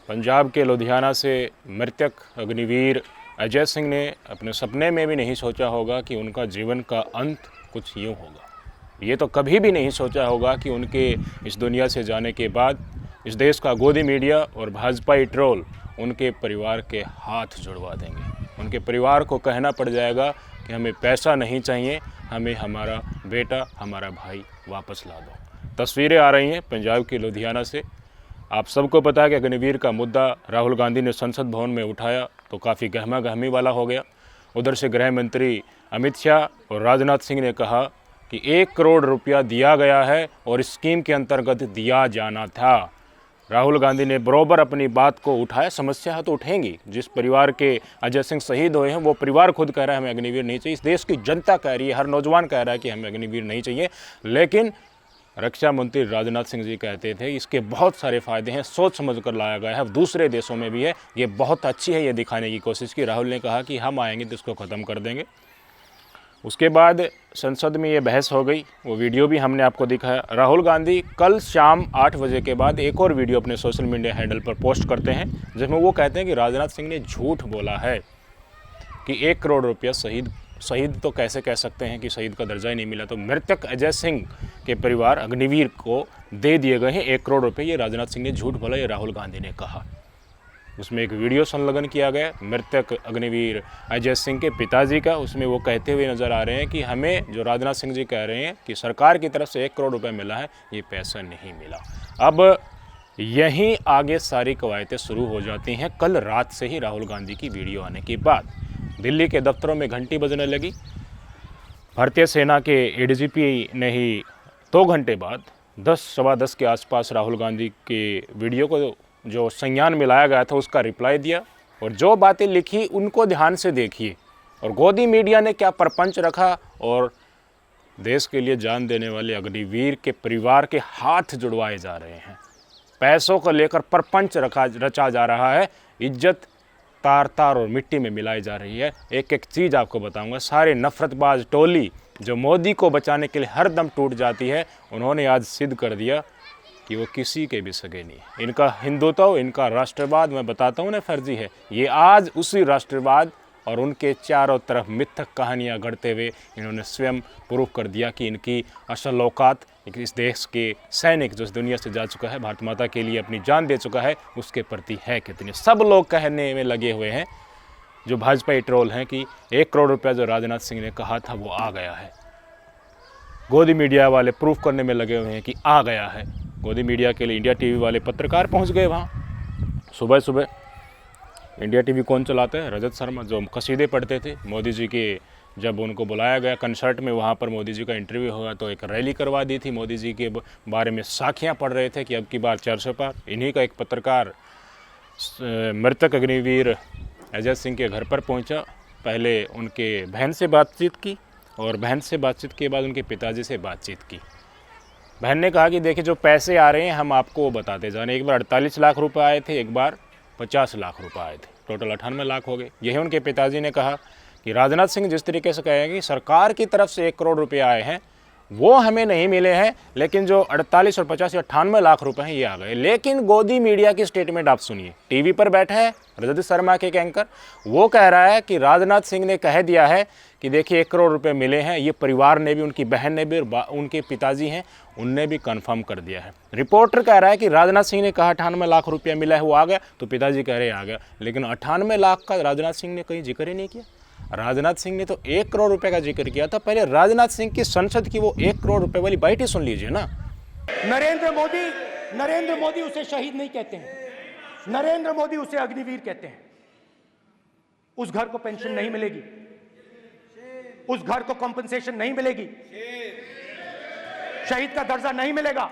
पंजाब के लुधियाना से मृतक अग्निवीर अजय सिंह ने अपने सपने में भी नहीं सोचा होगा कि उनका जीवन का अंत कुछ यूँ होगा। ये तो कभी भी नहीं सोचा होगा कि उनके इस दुनिया से जाने के बाद इस देश का गोदी मीडिया और भाजपाई ट्रोल उनके परिवार के हाथ जुड़वा देंगे। उनके परिवार को कहना पड़ जाएगा कि हमें पैसा नहीं चाहिए, हमें हमारा बेटा, हमारा भाई वापस ला दो। तस्वीरें आ रही हैं पंजाब के लुधियाना से। आप सबको पता है कि अग्निवीर का मुद्दा राहुल गांधी ने संसद भवन में उठाया तो काफ़ी गहमा गहमी वाला हो गया। उधर से गृह मंत्री अमित शाह और राजनाथ सिंह ने कहा कि 1 करोड़ रुपया दिया गया है और स्कीम के अंतर्गत दिया जाना था। राहुल गांधी ने बरोबर अपनी बात को उठाया। समस्या तो उठेंगी। जिस परिवार के अजय सिंह शहीद हुए हैं वो परिवार खुद कह रहा है हमें अग्निवीर नहीं चाहिए, इस देश की जनता कह रही है, हर नौजवान कह रहा है कि हमें अग्निवीर नहीं चाहिए। लेकिन रक्षा मंत्री राजनाथ सिंह जी कहते थे इसके बहुत सारे फ़ायदे हैं, सोच समझ कर लाया गया है, दूसरे देशों में भी है, ये बहुत अच्छी है, ये दिखाने की कोशिश की। राहुल ने कहा कि हम आएंगे तो इसको ख़त्म कर देंगे। उसके बाद संसद में ये बहस हो गई, वो वीडियो भी हमने आपको दिखाया। राहुल गांधी कल शाम 8 बजे के बाद एक और वीडियो अपने सोशल मीडिया हैंडल पर पोस्ट करते हैं जिसमें वो कहते हैं कि राजनाथ सिंह ने झूठ बोला है कि 1 करोड़ रुपया शहीद तो कैसे कह सकते हैं कि शहीद का दर्जा ही नहीं मिला, तो मृतक अजय सिंह के परिवार अग्निवीर को दे दिए गए हैं 1 करोड़ रुपए। ये राजनाथ सिंह ने झूठ बोला, ये राहुल गांधी ने कहा। उसमें एक वीडियो संलग्न किया गया मृतक अग्निवीर अजय सिंह के पिताजी का। उसमें वो कहते हुए नज़र आ रहे हैं कि हमें, जो राजनाथ सिंह जी कह रहे हैं कि सरकार की तरफ से 1 करोड़ रुपए मिला है, ये पैसा नहीं मिला। अब यहीं आगे सारी कवायतें शुरू हो जाती हैं। कल रात से ही राहुल गांधी की वीडियो आने के बाद दिल्ली के दफ्तरों में घंटी बजने लगी। भारतीय सेना के एडीजीपी ने ही 2 घंटे बाद 10 सवा 10 के आसपास राहुल गांधी के वीडियो को जो संज्ञान में लाया गया था उसका रिप्लाई दिया और जो बातें लिखी उनको ध्यान से देखिए। और गोदी मीडिया ने क्या परपंच रखा और देश के लिए जान देने वाले अग्निवीर के परिवार के हाथ जुड़वाए जा रहे हैं। पैसों को लेकर परपंच रचा जा रहा है, इज्जत तार तार और मिट्टी में मिलाई जा रही है। एक एक चीज़ आपको बताऊंगा। सारे नफरतबाज टोली जो मोदी को बचाने के लिए हर दम टूट जाती है, उन्होंने आज सिद्ध कर दिया कि वो किसी के भी सगे नहीं। इनका हिंदुत्व, इनका राष्ट्रवाद, मैं बताता हूँ ना, फर्जी है। ये आज उसी राष्ट्रवाद और उनके चारों तरफ मिथक कहानियाँ गढ़ते हुए इन्होंने स्वयं प्रूव कर दिया कि इनकी असल औकात इस देश के सैनिक जो इस दुनिया से जा चुका है, भारत माता के लिए अपनी जान दे चुका है, उसके प्रति है कितनी। सब लोग कहने में लगे हुए हैं, जो भाजपा ट्रोल हैं, कि 1 करोड़ रुपया जो राजनाथ सिंह ने कहा था वो आ गया है। गोदी मीडिया वाले प्रूफ करने में लगे हुए हैं कि आ गया है। गोदी मीडिया के लिए इंडिया टीवी वाले पत्रकार पहुंच गए वहाँ सुबह सुबह। इंडिया टीवी कौन चलाता है? रजत शर्मा, जो कसीदे पढ़ते थे मोदी जी के। जब उनको बुलाया गया कंसर्ट में, वहाँ पर मोदी जी का इंटरव्यू हुआ तो एक रैली करवा दी थी। मोदी जी के बारे में साखियाँ पढ़ रहे थे कि अब की बार चर्चा पर। इन्हीं का एक पत्रकार मृतक अग्निवीर अजय सिंह के घर पर पहुँचा। पहले उनके बहन से बातचीत की और बहन से बातचीत के बाद उनके पिताजी से बातचीत की। बहन ने कहा कि देखिए जो पैसे आ रहे हैं हम आपको वो बताते जाने। एक बार 48 लाख रुपए आए थे, एक बार 50 लाख रुपए आए थे, टोटल 98 लाख हो गए। यही उनके पिताजी ने कहा कि राजनाथ सिंह जिस तरीके से कहेंगे कि सरकार की तरफ से 1 करोड़ रुपए आए हैं वो हमें नहीं मिले हैं, लेकिन जो 48 और 50 या 98 लाख रुपए हैं ये आ गए। लेकिन गोदी मीडिया की स्टेटमेंट आप सुनिए। टीवी पर बैठा है रजत शर्मा के एक एंकर, वो कह रहा है कि राजनाथ सिंह ने कह दिया है कि देखिए 1 करोड़ रुपए मिले हैं। ये परिवार ने भी, उनकी बहन ने भी, उनके पिताजी हैं उनने भी कंफर्म कर दिया है। रिपोर्टर कह रहा है कि राजनाथ सिंह ने कहा 98 लाख रुपया मिला है, वो आ गया, तो पिताजी कह रहे हैं आ गया। लेकिन 98 लाख का राजनाथ सिंह ने कहीं जिक्र ही नहीं किया। राजनाथ सिंह ने तो 1 करोड़ रुपए का जिक्र किया था। पहले राजनाथ सिंह की संसद की वो 1 करोड़ रुपए वाली बाइट ही सुन लीजिए ना। नरेंद्र मोदी उसे शहीद नहीं कहते हैं, नरेंद्र मोदी उसे अग्निवीर कहते हैं। उस घर को पेंशन नहीं मिलेगी, उस घर को कॉम्पनसेशन नहीं मिलेगी, शहीद का दर्जा नहीं मिलेगा।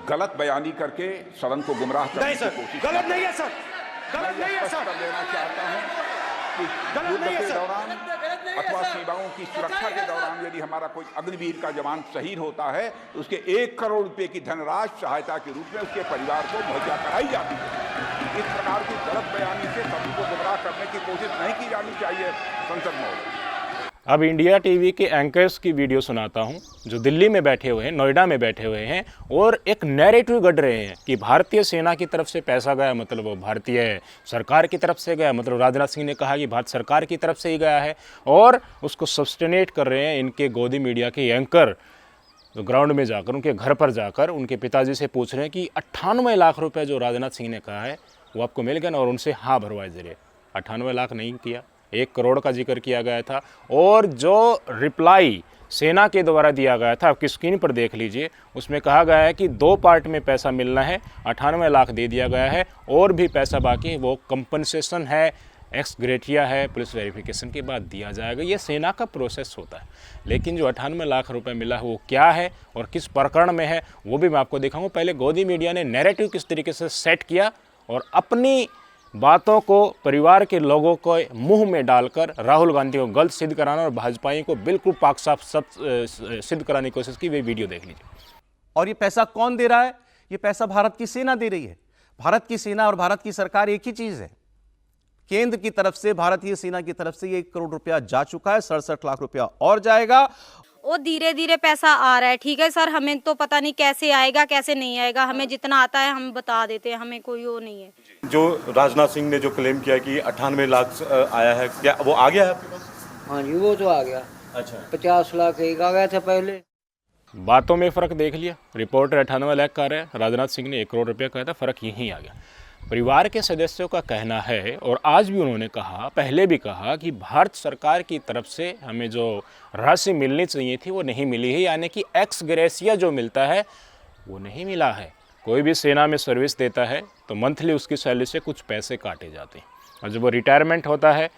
गलत बयानी करके सदन को गुमराह करने की कोशिश। गलत नहीं है सर, गलत नहीं है सर। कर देना चाहता हूं कि युद्ध के दौरान अथवा सीमाओं की सुरक्षा के दौरान यदि हमारा कोई अग्निवीर का जवान शहीद होता है तो उसके 1 करोड़ रुपए की धनराशि सहायता के रूप में उसके परिवार को मुहैया कराई जाती है। इस प्रकार की गलत बयानी से सभी को गुमराह करने की कोशिश नहीं की जानी चाहिए संसद में। अब इंडिया टीवी के एंकर्स की वीडियो सुनाता हूं जो दिल्ली में बैठे हुए हैं, नोएडा में बैठे हुए हैं और एक नैरेटिव गढ़ रहे हैं कि भारतीय सेना की तरफ से पैसा गया मतलब वो भारतीय सरकार की तरफ से गया, मतलब राजनाथ सिंह ने कहा कि भारत सरकार की तरफ से ही गया है, और उसको सब्सटेनेट कर रहे हैं इनके गोदी मीडिया के एंकर तो ग्राउंड में जाकर उनके घर पर जाकर उनके पिताजी से पूछ रहे हैं कि 98 लाख रुपए जो राजनाथ सिंह ने कहा है वो आपको मिल गया ना, और उनसे हाँ भरवाए जरिए 98 लाख नहीं किया, 1 करोड़ का जिक्र किया गया था। और जो रिप्लाई सेना के द्वारा दिया गया था, आपकी स्क्रीन पर देख लीजिए, उसमें कहा गया है कि 2 पार्ट में पैसा मिलना है, 98 लाख दे दिया गया है और भी पैसा बाकी है, वो कंपनसेशन है, एक्स ग्रेटिया है, पुलिस वेरिफिकेशन के बाद दिया जाएगा। ये सेना का प्रोसेस होता है। लेकिन जो 98 लाख रुपए मिला है वो क्या है और किस प्रकरण में है वो भी मैं आपको दिखाऊंगा। पहले गोदी मीडिया ने नैरेटिव किस तरीके से सेट किया और अपनी बातों को परिवार के लोगों को मुंह में डालकर राहुल गांधी को गलत सिद्ध कराना और भाजपाई को बिल्कुल पाक साफ सिद्ध कराने की कोशिश की, वे वीडियो देख लीजिए। और ये पैसा कौन दे रहा है? ये पैसा भारत की सेना दे रही है। भारत की सेना और भारत की सरकार एक ही चीज है। केंद्र की तरफ से, भारतीय सेना की तरफ से ये 1 करोड़ रुपया जा चुका है, 67 लाख रुपया और जाएगा। वो धीरे धीरे पैसा आ रहा है, ठीक है सर, हमें तो पता नहीं कैसे आएगा कैसे नहीं आएगा, हमें जितना आता है हम बता देते हैं, हमें कोई वो नहीं है। जो राजनाथ सिंह ने जो क्लेम किया कि 98 लाख आया है, क्या वो आ गया है आपके पास? हाँ जी, वो तो आ गया। अच्छा, 50 लाख एक आ गया था पहले। बातों में फ़र्क देख लिया, रिपोर्टर 98 लाख कह रहे हैं, राजनाथ सिंह ने 1 करोड़ रुपया कहा था, फ़र्क यहीं आ गया। परिवार के सदस्यों का कहना है और आज भी उन्होंने कहा, पहले भी कहा कि भारत सरकार की तरफ से हमें जो राशि मिलनी चाहिए थी वो नहीं मिली है, यानी कि एक्स ग्रेसिया जो मिलता है वो नहीं मिला है। कोई भी सेना में सर्विस देता है तो मंथली उसकी सैलरी से कुछ पैसे काटे जाते हैं, और जब वो रिटायरमेंट होता है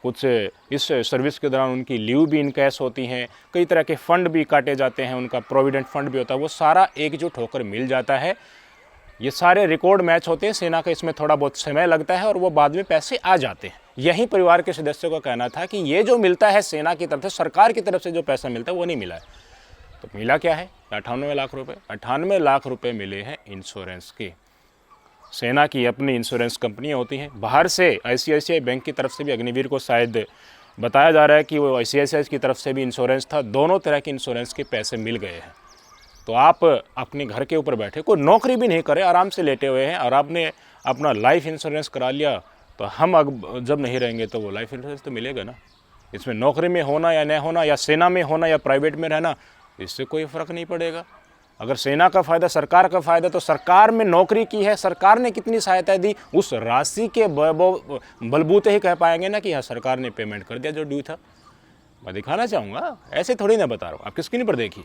कुछ इस सर्विस के दौरान उनकी लीव भी इनकैश होती हैं, कई तरह के फ़ंड भी काटे जाते हैं, उनका प्रोविडेंट फंड भी होता है, वो सारा एकजुट होकर मिल जाता है। ये सारे रिकॉर्ड मैच होते हैं, सेना का इसमें थोड़ा बहुत समय लगता है और वो बाद में पैसे आ जाते हैं। यही परिवार के सदस्यों का कहना था कि ये जो मिलता है सेना की तरफ से, सरकार की तरफ से जो पैसा मिलता है वो नहीं मिला है। तो मिला क्या है? 98 लाख रुपए। 98 लाख रुपए मिले हैं इंश्योरेंस के। सेना की अपनी इंश्योरेंस कंपनियाँ होती हैं, बाहर से ICICI बैंक की तरफ से भी अग्निवीर को शायद बताया जा रहा है कि वो ICICI की तरफ से भी इंश्योरेंस था, दोनों तरह के इंश्योरेंस के पैसे मिल गए हैं। तो आप अपने घर के ऊपर बैठे, कोई नौकरी भी नहीं करे, आराम से लेटे हुए हैं और आपने अपना लाइफ इंश्योरेंस करा लिया, तो हम जब नहीं रहेंगे तो वो लाइफ इंश्योरेंस तो मिलेगा ना। इसमें नौकरी में होना या न होना, या सेना में होना या प्राइवेट में रहना, इससे कोई फ़र्क नहीं पड़ेगा। अगर सेना का फ़ायदा, सरकार का फ़ायदा, तो सरकार में नौकरी की है, सरकार ने कितनी सहायता दी, उस राशि के बलबूते ही कह पाएंगे ना कि हाँ सरकार ने पेमेंट कर दिया जो ड्यू था। मैं दिखाना चाहूँगा, ऐसे थोड़ी ना बता रहा हूँ। आपकी स्क्रीन पर देखिए,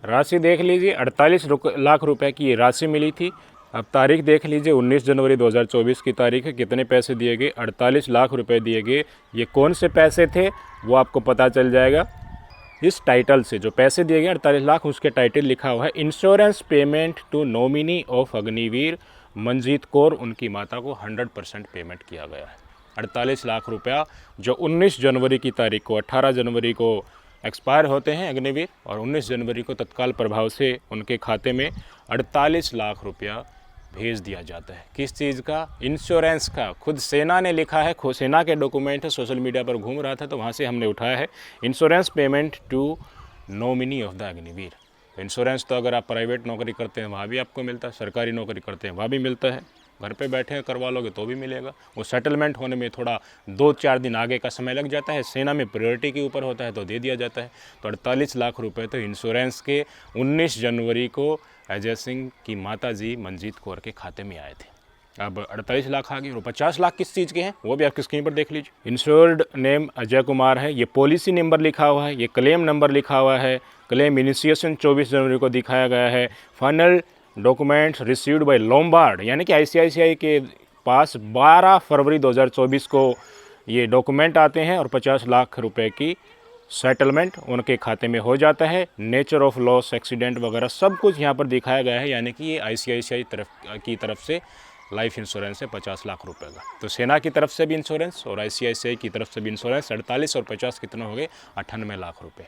राशि देख लीजिए, 48 लाख रुपए की ये राशि मिली थी। अब तारीख देख लीजिए, 19 जनवरी 2024 की तारीख है। कितने पैसे दिए गए? 48 लाख रुपए दिए गए। ये कौन से पैसे थे वो आपको पता चल जाएगा इस टाइटल से। जो पैसे दिए गए 48 लाख, उसके टाइटल लिखा हुआ है insurance payment to nominee of Agniveer Manjeet Kaur, उनकी माता को 100% पेमेंट किया गया है। 48 लाख रुपया जो 19 जनवरी की तारीख को, 18 जनवरी को एक्सपायर होते हैं अग्निवीर, और 19 जनवरी को तत्काल प्रभाव से उनके खाते में 48 लाख रुपया भेज दिया जाता है। किस चीज़ का? इंश्योरेंस का। खुद सेना ने लिखा है, खुद सेना के डॉक्यूमेंट है, सोशल मीडिया पर घूम रहा था तो वहाँ से हमने उठाया है। Insurance payment to nominee of the Agniveer. Insurance तो अगर आप प्राइवेट नौकरी करते हैं वहाँ भी आपको मिलता है, सरकारी नौकरी करते हैं वहाँ भी मिलता है, घर पे बैठे करवा लोगे तो भी मिलेगा। वो सेटलमेंट होने में थोड़ा 2-4 दिन आगे का समय लग जाता है, सेना में प्रायोरिटी के ऊपर होता है तो दे दिया जाता है। तो 48 लाख रुपए तो इंश्योरेंस के 19 जनवरी को अजय सिंह की माताजी मंजीत कौर के खाते में आए थे। अब 48 लाख आ गए और 50 लाख किस चीज़ के हैं वो भी आपकी स्क्रीन पर देख लीजिए। इंश्योर्ड नेम अजय कुमार है, ये पॉलिसी नंबर लिखा हुआ है, ये क्लेम नंबर लिखा हुआ है, क्लेम इनिशिएशन 24 जनवरी को दिखाया गया है। Final documents received by Lombard, यानी कि ICICI के पास 12 फरवरी 2024 को ये डॉक्यूमेंट आते हैं और 50 लाख रुपए की सेटलमेंट उनके खाते में हो जाता है। नेचर ऑफ लॉस, एक्सीडेंट वगैरह सब कुछ यहाँ पर दिखाया गया है, यानी कि ये ICICI की तरफ से लाइफ इंश्योरेंस है 50 लाख रुपए का। तो सेना की तरफ से भी इंश्योरेंस और ICICI की तरफ से भी इंश्योरेंस। 48 और 50 कितना हो गए? 98 लाख रुपए।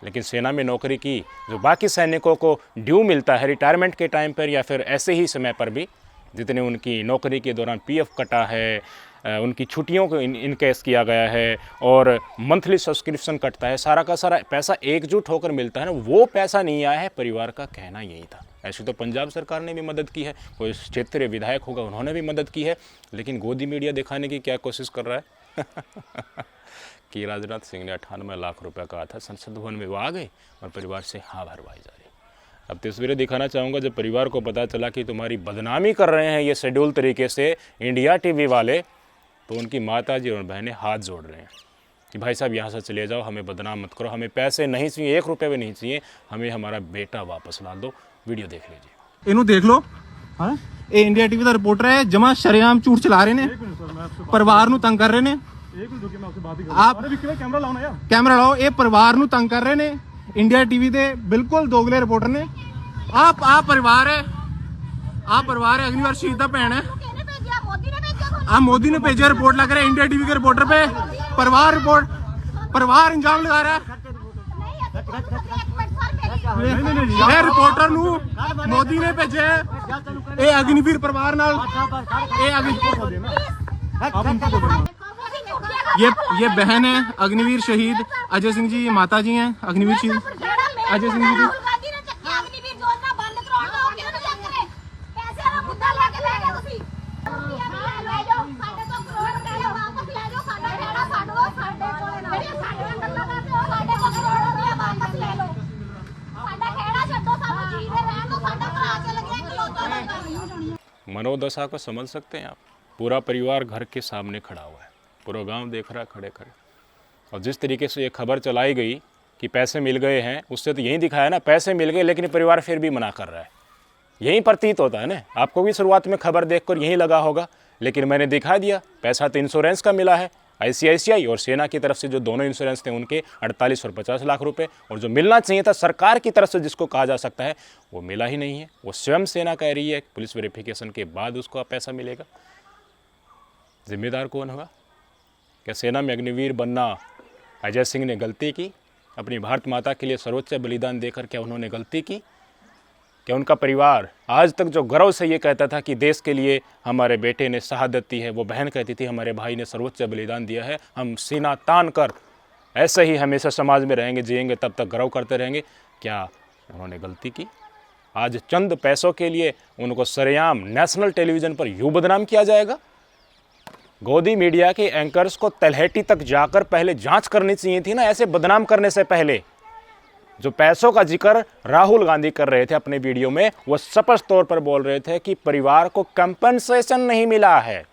लेकिन सेना में नौकरी की जो बाकी सैनिकों को ड्यू मिलता है रिटायरमेंट के टाइम पर या फिर ऐसे ही समय पर भी, जितने उनकी नौकरी के दौरान पीएफ कटा है, उनकी छुट्टियों को इनकेस किया गया है और मंथली सब्सक्रिप्शन कटता है, सारा का सारा पैसा एकजुट होकर मिलता है ना, वो पैसा नहीं आया है। परिवार का कहना यही था। ऐसे तो पंजाब सरकार ने भी मदद की है, कोई क्षेत्रीय विधायक होगा उन्होंने भी मदद की है, लेकिन गोदी मीडिया दिखाने की क्या कोशिश कर रहा है कि राजनाथ सिंह ने 98 लाख रुपए कहा था, संसद भवन में वो आ गए और परिवार से हाँ भरवाई जा रही। अब तस्वीरें दिखाना चाहूँगा, जब परिवार को पता चला कि तुम्हारी बदनामी कर रहे हैं ये शेड्यूल तरीके से इंडिया टीवी वाले, तो उनकी माताजी और बहनें हाथ जोड़ रहे हैं कि भाई साहब यहाँ से चले जाओ, हमें बदनाम मत करो, हमें पैसे नहीं चाहिए, 1 रुपये भी नहीं चाहिए, हमें हमारा बेटा वापस ला दो। वीडियो देख लीजिए। इन्हों देख लो, हाँ ये इंडिया टीवी का रिपोर्टर है, जमा शरेआम झूठ चला रहे ने, परिवार नू तंग कर रहे ने। आप कैमरा लाओ, ये परिवार नू तंग कर रहे ने, इंडिया टीवी दे बिल्कुल दोगले रिपोर्टर ने। आप परिवार है, अग्निवीर शहीद दा भैन है, मोदी ने भेजा रिपोर्ट लग रहा है इंडिया टीवी के रिपोर्टर पे, परिवार इंजाम लगा रहा है। ये रिपोर्टर नू मोदी ने भेजा है, ये अग्निवीर परिवार नाल, ये बहन है अग्निवीर शहीद अजय सिंह जी, ये माता जी हैं अग्निवीर शहीद अजय सिंह जी की। मनोदशा को समझ सकते हैं आप। पूरा परिवार घर के सामने खड़ा हुआ है, पूरा गांव देख रहा है खड़े खड़े। और जिस तरीके से ये खबर चलाई गई कि पैसे मिल गए हैं, उससे तो यही दिखाया ना, पैसे मिल गए लेकिन परिवार फिर भी मना कर रहा है। यही प्रतीत होता है ना। आपको भी शुरुआत में खबर देखकर यही लगा होगा, लेकिन मैंने दिखा दिया पैसा तो इंश्योरेंस का मिला है, ICICI और सेना की तरफ से जो दोनों इंश्योरेंस थे उनके 48 और 50 लाख रुपए, और जो मिलना चाहिए था सरकार की तरफ से जिसको कहा जा सकता है वो मिला ही नहीं है। वो स्वयं सेना कह रही है पुलिस वेरिफिकेशन के बाद उसको पैसा मिलेगा। जिम्मेदार कौन होगा? क्या सेना में अग्निवीर बनना अजय सिंह ने गलती की? अपनी भारत माता के लिए सर्वोच्च बलिदान देकर क्या उन्होंने गलती की? क्या उनका परिवार आज तक जो गर्व से ये कहता था कि देश के लिए हमारे बेटे ने शहादत दी है, वो बहन कहती थी हमारे भाई ने सर्वोच्च बलिदान दिया है, हम सीना तान कर ऐसे ही हमेशा समाज में रहेंगे, जिएंगे, तब तक गर्व करते रहेंगे, क्या उन्होंने गलती की? आज चंद पैसों के लिए उनको सरेआम नेशनल टेलीविज़न पर यूँ बदनाम किया जाएगा? गोदी मीडिया के एंकर्स को तलहटी तक जाकर पहले जांच करनी चाहिए थी ना, ऐसे बदनाम करने से पहले। जो पैसों का जिक्र राहुल गांधी कर रहे थे अपने वीडियो में, वो स्पष्ट तौर पर बोल रहे थे कि परिवार को कंपनसेशन नहीं मिला है,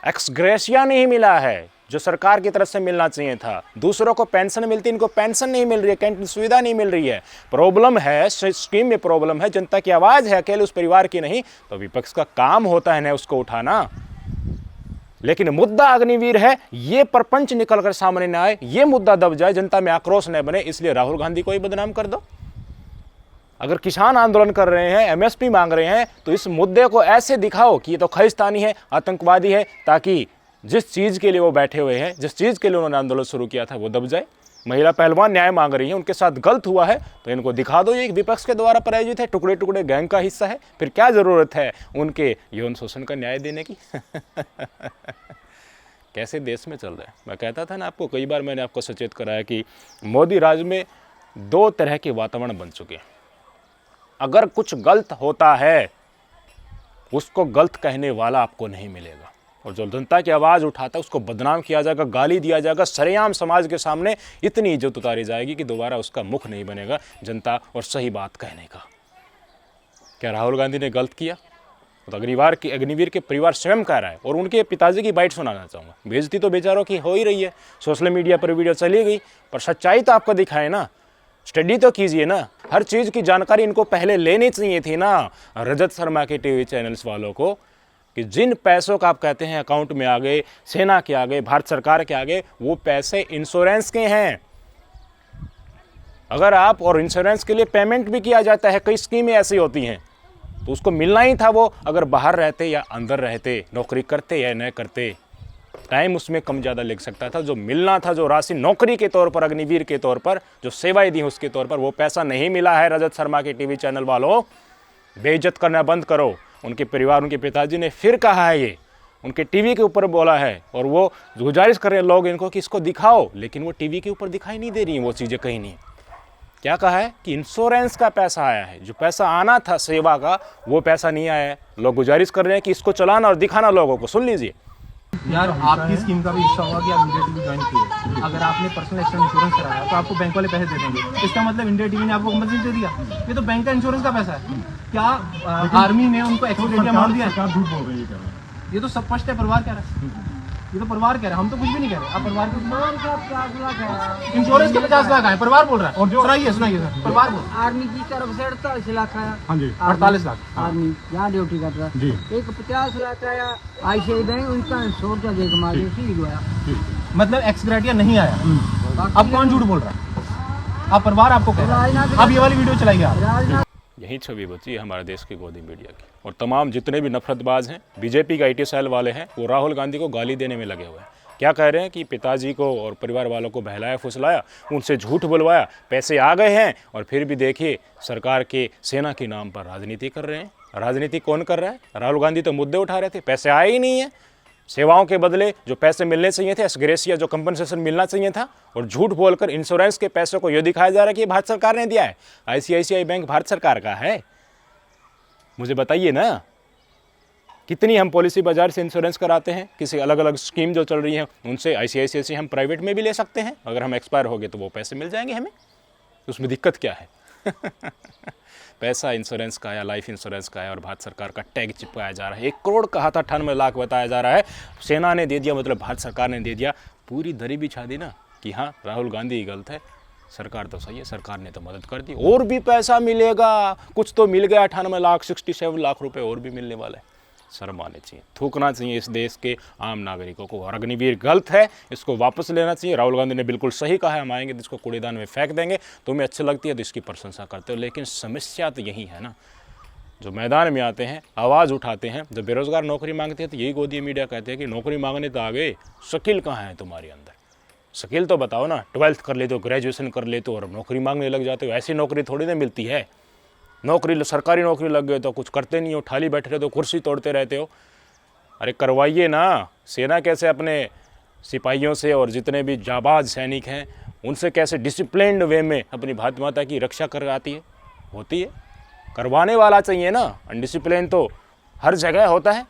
एक्सग्रेशिया नहीं मिला है जो सरकार की तरफ से मिलना चाहिए था। दूसरों को पेंशन मिलती, इनको पेंशन नहीं मिल रही है, कैंटीन सुविधा नहीं मिल रही है। प्रॉब्लम है, स्कीम में प्रॉब्लम है, जनता की आवाज़ है, अकेले उस परिवार की नहीं। तो विपक्ष का काम होता है ना उसको उठाना, लेकिन मुद्दा अग्निवीर है, ये प्रपंच निकलकर सामने न आए, ये मुद्दा दब जाए, जनता में आक्रोश न बने, इसलिए राहुल गांधी को ही बदनाम कर दो। अगर किसान आंदोलन कर रहे हैं, MSP मांग रहे हैं, तो इस मुद्दे को ऐसे दिखाओ कि ये तो खालिस्तानी है, आतंकवादी है, ताकि जिस चीज़ के लिए वो बैठे हुए हैं, जिस चीज़ के लिए उन्होंने आंदोलन शुरू किया था, वो दब जाए। महिला पहलवान न्याय मांग रही है, उनके साथ गलत हुआ है, तो इनको दिखा दो ये विपक्ष के द्वारा प्रायोजित है, टुकड़े टुकड़े गैंग का हिस्सा है, फिर क्या ज़रूरत है उनके यौन शोषण का न्याय देने की? कैसे देश में चल रहा है। मैं कहता था ना आपको, कई बार मैंने आपको सचेत कराया कि मोदी राज में 2 तरह के वातावरण बन चुके हैं। अगर कुछ गलत होता है, उसको गलत कहने वाला आपको नहीं मिलेगा, और जो जनता की आवाज़ उठाता है उसको बदनाम किया जाएगा, गाली दिया जाएगा, सरेआम समाज के सामने इतनी इज्जत उतारी जाएगी कि दोबारा उसका मुख नहीं बनेगा जनता और सही बात कहने का। क्या राहुल गांधी ने गलत किया? तो अग्निवीर के परिवार स्वयं कह रहा है, और उनके पिताजी की बाइट सुनाना चाहूँगा। बेइज्जती तो बेचारों की हो ही रही है, सोशल मीडिया पर वीडियो चली गई, पर सच्चाई तो आपको दिखाए ना, स्टडी तो कीजिए ना, हर चीज़ की जानकारी इनको पहले लेनी चाहिए थी ना, रजत शर्मा के टीवी चैनल्स वालों को, कि जिन पैसों का आप कहते हैं अकाउंट में आ गए, सेना के आ गए, भारत सरकार के आ गए, वो पैसे इंश्योरेंस के हैं। अगर आप और इंश्योरेंस के लिए पेमेंट भी किया जाता है, कई स्कीमें ऐसी होती हैं, तो उसको मिलना ही था वो, अगर बाहर रहते या अंदर रहते, नौकरी करते या न करते, टाइम उसमें कम ज़्यादा लग सकता था। जो मिलना था, जो राशि नौकरी के तौर पर, अग्निवीर के तौर पर जो सेवाएं दी उसके तौर पर, वो पैसा नहीं मिला है। रजत शर्मा के टीवी चैनल वालों, बेइज्जत करना बंद करो। उनके परिवार, उनके पिताजी ने फिर कहा है, ये उनके टीवी के ऊपर बोला है, और वो गुजारिश कर रहे हैं लोग इनको कि इसको दिखाओ, लेकिन वो टीवी के ऊपर दिखाई नहीं दे रही हैं वो चीज़ें कहीं नहीं। क्या कहा है कि इंश्योरेंस का पैसा आया है, जो पैसा आना था सेवा का वो पैसा नहीं आया है। लोग गुजारिश कर रहे हैं कि इसको चलाना और दिखाना लोगों को। सुन लीजिए यार, आपकी स्कीम का भी हिस्सा होगा कि आप इंडिया टीवी ज्वाइन किए। अगर आपने पर्सनल एक्सीडेंट इंश्योरेंस कराया तो आपको बैंक वाले पैसे दे देंगे। इसका मतलब इंडिया टीवी ने आपको कंपनसेशन दे दिया। ये तो बैंक का इंश्योरेंस का पैसा है। क्या आर्मी ने उनको एक्सीडेंट अमाउंट दिया? झूठ बोल रही है। ये तो सब स्पष्ट है, परिवार कह रहा है। ये तो परिवार कह रहा है, हम तो कुछ भी नहीं कह रहे। आप परिवार के इंश्योरेंस के 50 लाख आए, परिवार बोल रहा है। और जो सुनाइए सर, परिवार बोल। आर्मी की तरफ से 48 लाख आया। हाँ जी, 48 लाख आर्मी यहाँ ड्यूटी कर रहा जी। एक 50 लाख आया ICICI बैंक, उनका 100 रुपया देख मारे गया। मतलब एक्स ग्रेडिया नहीं आया। अब कौन झूठ बोल रहा है? आप परिवार आपको कह रहा है। अब ये वाली वीडियो चलाइए आप। यही छवि बची है हमारे देश की गोदी मीडिया की। और तमाम जितने भी नफरतबाज हैं, बीजेपी के IT सेल वाले हैं, वो राहुल गांधी को गाली देने में लगे हुए हैं। क्या कह रहे हैं कि पिताजी को और परिवार वालों को बहलाया फुसलाया, उनसे झूठ बुलवाया, पैसे आ गए हैं, और फिर भी देखिए सरकार के सेना के नाम पर राजनीति कर रहे हैं। राजनीति कौन कर रहा है? राहुल गांधी तो मुद्दे उठा रहे थे, पैसे आए ही नहीं है। सेवाओं के बदले जो पैसे मिलने चाहिए थे, एसग्रेसिया जो कंपनसेशन मिलना चाहिए था, और झूठ बोलकर इंश्योरेंस के पैसों को यह दिखाया जा रहा है कि भारत सरकार ने दिया है। ICICI बैंक भारत सरकार का है। मुझे बताइए ना, कितनी हम पॉलिसी बाजार से इंश्योरेंस कराते हैं, किसी अलग अलग स्कीम जो चल रही हैं उनसे। ICICI से हम प्राइवेट में भी ले सकते हैं, अगर हम एक्सपायर हो गए तो वो पैसे मिल जाएंगे हमें। उसमें दिक्कत क्या है? पैसा इंश्योरेंस का या लाइफ इंश्योरेंस का है, और भारत सरकार का टैग चिपकाया जा रहा है। 1 करोड़ कहा था, 98 लाख बताया जा रहा है। सेना ने दे दिया, मतलब भारत सरकार ने दे दिया। पूरी दरी बिछा दी ना कि हाँ राहुल गांधी ही गलत है, सरकार तो सही है, सरकार ने तो मदद कर दी। और भी पैसा मिलेगा, कुछ तो मिल गया। 98 लाख, 67 लाख रुपए और भी मिलने वाला है। शर्म आनी चाहिए, थूकना चाहिए इस देश के आम नागरिकों को। और अग्निवीर गलत है, इसको वापस लेना चाहिए। राहुल गांधी ने बिल्कुल सही कहा है, हम आएंगे तो इसको कूड़ेदान में फेंक देंगे। तुम्हें अच्छी लगती है तो इसकी प्रशंसा करते हो, लेकिन समस्या तो यही है ना, जो मैदान में आते हैं, आवाज़ उठाते हैं, जब बेरोजगार नौकरी मांगते हैं तो यही गोदी मीडिया कहते हैं कि नौकरी मांगने तो आ गए, शकील कहाँ है तुम्हारे अंदर? शकील तो बताओ ना। 12th कर लेते हो, ग्रेजुएशन कर लेते हो और नौकरी मांगने लग जाते हो। ऐसी नौकरी थोड़ी ना मिलती है। नौकरी, सरकारी नौकरी लग गए तो कुछ करते नहीं हो, ठाली बैठे रहते हो, कुर्सी तोड़ते रहते हो। अरे करवाइए ना। सेना कैसे अपने सिपाहियों से और जितने भी जाबाज सैनिक हैं उनसे कैसे डिसिप्लिन्ड वे में अपनी भारत माता की रक्षा कर आती है, होती है। करवाने वाला चाहिए ना। अनडिसिप्लिन तो हर जगह होता है,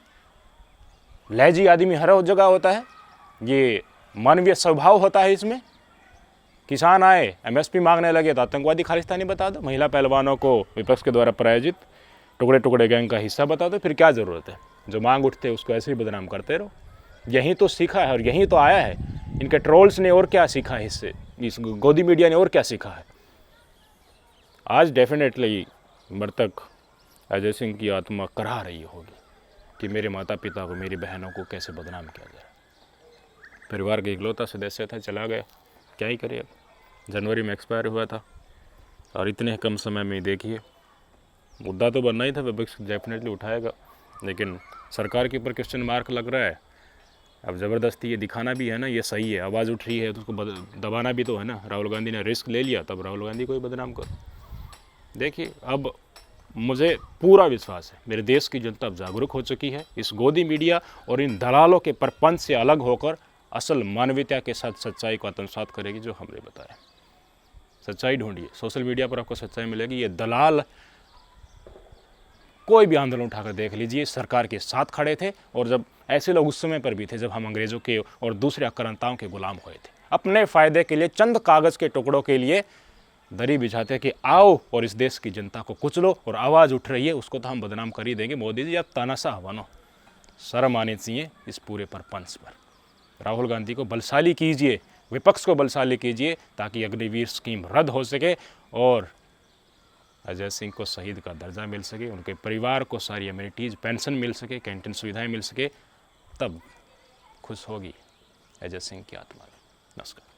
लहजी आदमी हर जगह होता है, ये मानवीय स्वभाव होता है इसमें। किसान आए, MSP मांगने लगे तो आतंकवादी खालिस्तानी बता दो। महिला पहलवानों को विपक्ष के द्वारा प्रायोजित टुकड़े टुकड़े गैंग का हिस्सा बता दो। फिर क्या ज़रूरत है? जो मांग उठते उसको ऐसे ही बदनाम करते रहो। यही तो सीखा है और यही तो आया है। इनके ट्रोल्स ने और क्या सीखा है इससे, इस गोदी मीडिया ने और क्या सीखा है? आज डेफिनेटली मृतक अजय सिंह की आत्मा कराह रही होगी कि मेरे माता पिता को, मेरी बहनों को कैसे बदनाम किया जाए। परिवार का इकलौता सदस्य था, चला गया, क्या ही करिए। जनवरी में एक्सपायर हुआ था और इतने कम समय में देखिए, मुद्दा तो बनना ही था, विपक्ष डेफिनेटली उठाएगा, लेकिन सरकार के ऊपर क्वेश्चन मार्क लग रहा है। अब ज़बरदस्ती ये दिखाना भी है ना, ये सही है, आवाज़ उठ रही है तो उसको दबाना भी तो है ना। राहुल गांधी ने रिस्क ले लिया, तब राहुल गांधी को ही बदनाम करो। देखिए, अब मुझे पूरा विश्वास है मेरे देश की जनता अब जागरूक हो चुकी है। इस गोदी मीडिया और इन दलालों के प्रपंच से अलग होकर असल मानवीयता के साथ सच्चाई को आत्मसात करेगी, जो हमने बताया। सच्चाई ढूंढिए, सोशल मीडिया पर आपको सच्चाई मिलेगी। ये दलाल कोई भी आंदोलन उठाकर देख लीजिए, सरकार के साथ खड़े थे। और जब ऐसे लोग उस समय पर भी थे जब हम अंग्रेज़ों के और दूसरे आक्रांताओं के गुलाम हुए थे। अपने फ़ायदे के लिए, चंद कागज़ के टुकड़ों के लिए दरी बिछाते कि आओ और इस देश की जनता को कुचलो, और आवाज़ उठ रही है उसको तो हम बदनाम कर ही देंगे। मोदी जी, आप तानाशाह बनो। शर्म आनी चाहिए इस पूरे प्रपंच पर। राहुल गांधी को बलशाली कीजिए, विपक्ष को बलशाली कीजिए, ताकि अग्निवीर स्कीम रद्द हो सके और अजय सिंह को शहीद का दर्जा मिल सके, उनके परिवार को सारी एमिनिटीज़, पेंशन मिल सके, कैंटीन सुविधाएं मिल सके। तब खुश होगी अजय सिंह की आत्मा। नमस्कार।